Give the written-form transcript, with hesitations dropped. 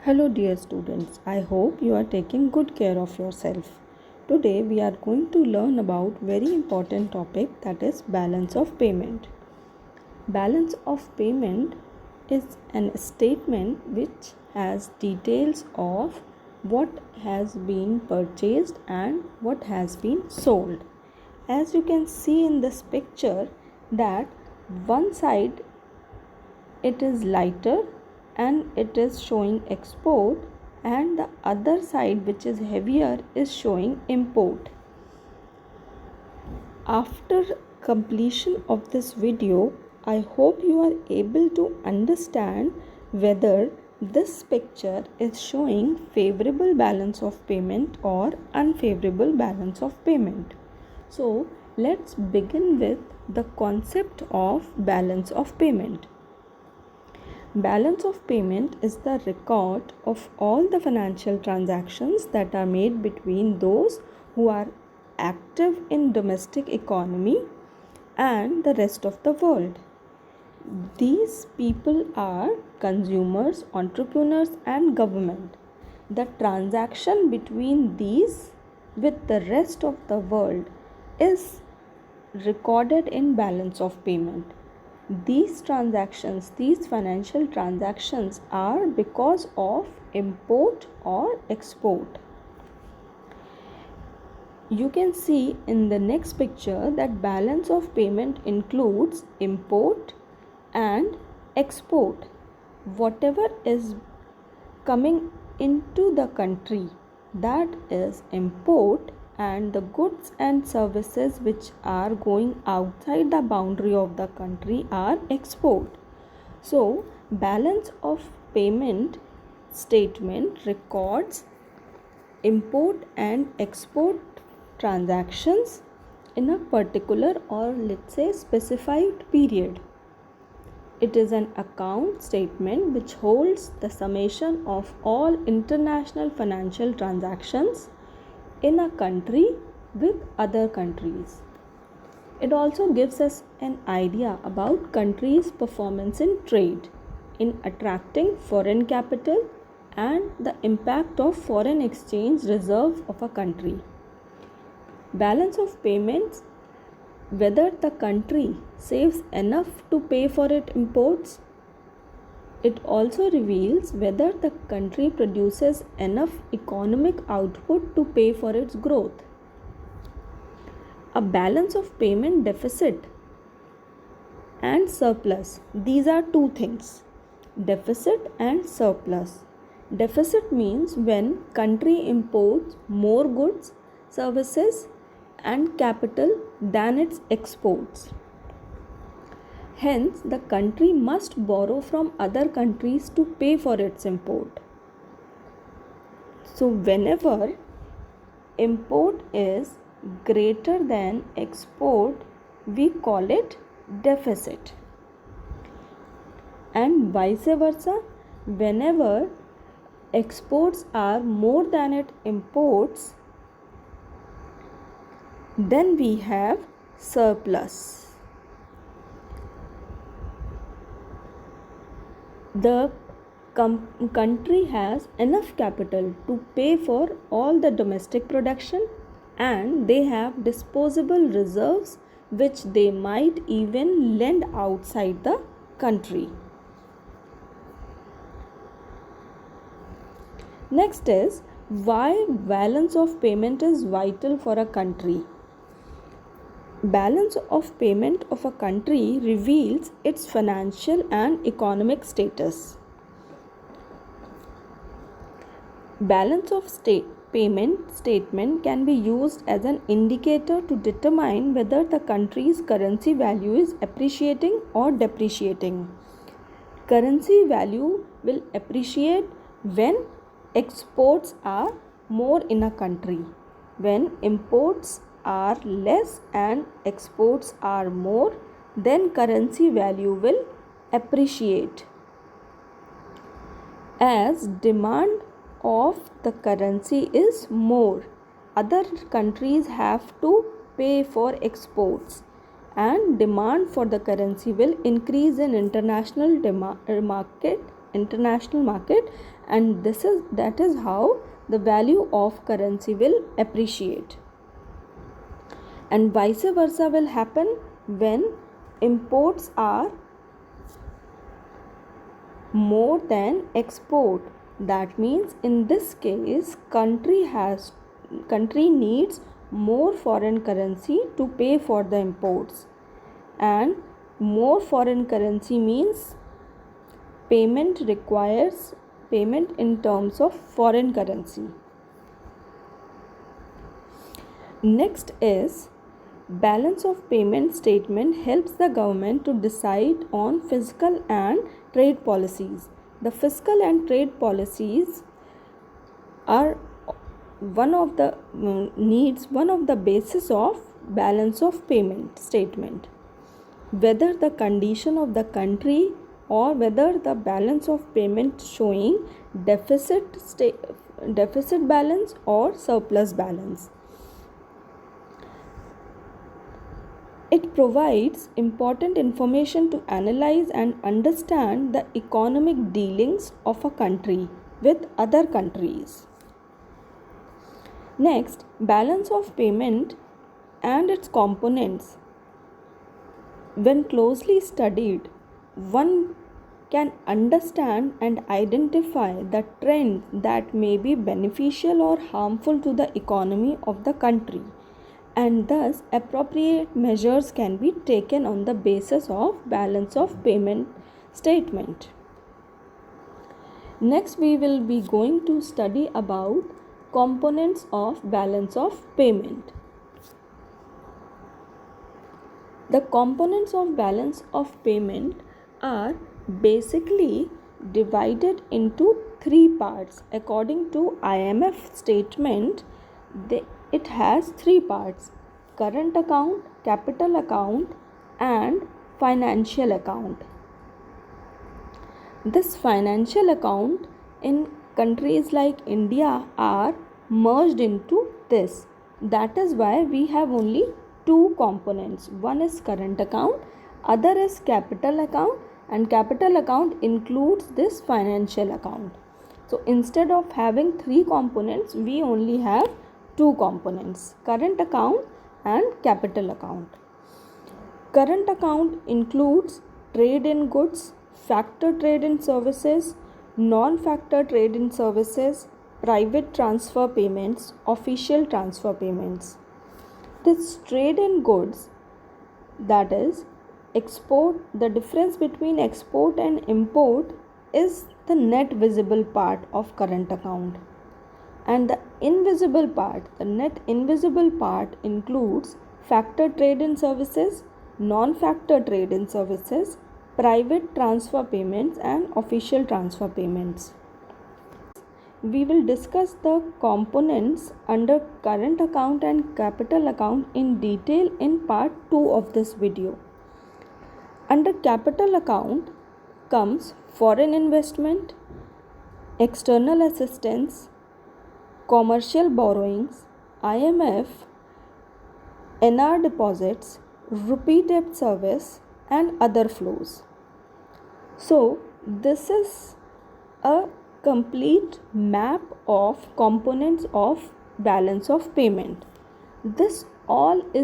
Hello dear students, I hope you are taking good care of yourself. Today we are going to learn about very important topic, that is balance of payment. Balance of payment is an statement which has details of what has been purchased and what has been sold. As you can see in this picture that one side it is lighter and it is showing export, and the other side which is heavier is showing import. After completion of this video, I hope you are able to understand whether this picture is showing favorable balance of payment or unfavorable balance of payment. So let's begin with the concept of balance of payment. Balance of payment is the record of all the financial transactions that are made between those who are active in domestic economy and the rest of the world. These people are consumers, entrepreneurs and government. The transaction between these with the rest of the world is recorded in balance of payment. These transactions, these financial transactions are because of import or export. You can see in the next picture that balance of payment includes import and export. Whatever is coming into the country, that is import, and the goods and services which are going outside the boundary of the country are export. So balance of payment statement records import and export transactions in a particular, or let's say specified period. It is an account statement which holds the summation of all international financial transactions in a country with other countries. It also gives us an idea about countries' performance in trade, in attracting foreign capital, and the impact of foreign exchange reserve of a country. Balance of payments, whether the country saves enough to pay for its imports. It also reveals whether the country produces enough economic output to pay for its growth. A balance of payment deficit and surplus. These are two things: deficit and surplus. Deficit means when country imports more goods, services and capital than its exports. Hence, the country must borrow from other countries to pay for its import. So, whenever import is greater than export, we call it deficit. And vice versa, whenever exports are more than its imports, then we have surplus. The country has enough capital to pay for all the domestic production, and they have disposable reserves which they might even lend outside the country. Next is why balance of payment is vital for a country. Balance of payment of a country reveals its financial and economic status. Balance of payment statement can be used as an indicator to determine whether the country's currency value is appreciating or depreciating. Currency value will appreciate when exports are more in a country. When imports are less and exports are more, then currency value will appreciate. As demand of the currency is more, other countries have to pay for exports, and demand for the currency will increase in international market international market, and that is how the value of currency will appreciate. And vice versa will happen when imports are more than export. That means in this case country needs more foreign currency to pay for the imports, and more foreign currency means payment requires payment in terms of foreign currency. Next is balance of payment statement helps the government to decide on fiscal and trade policies. The fiscal and trade policies are one of the basis of balance of payment statement. Whether the condition of the country or whether the balance of payment showing deficit balance or surplus balance. It provides important information to analyze and understand the economic dealings of a country with other countries. Next, balance of payment and its components. When closely studied, one can understand and identify the trend that may be beneficial or harmful to the economy of the country, and thus appropriate measures can be taken on the basis of balance of payment statement. Next, we will be going to study about components of balance of payment. The components of balance of payment are basically divided into three parts. According to IMF statement, it has three parts: current account, capital account, and financial account. This financial account in countries like India are merged into this. That is why we have only two components. One is current account, other is capital account, and capital account includes this financial account. So instead of having three components, we only have two components: current account and capital account. Current account includes trade in goods, factor trade in services, non-factor trade in services, private transfer payments, official transfer payments. This trade in goods, that is export, the difference between export and import is the net visible part of current account. And the invisible part, the net invisible part, includes factor trade in services, non-factor trade in services, private transfer payments, and official transfer payments. We will discuss the components under current account and capital account in detail in part 2 of this video. Under capital account comes foreign investment, external assistance, commercial borrowings, IMF, NR deposits, rupee debt service, and other flows. So this is a complete map of components of balance of payment. This all is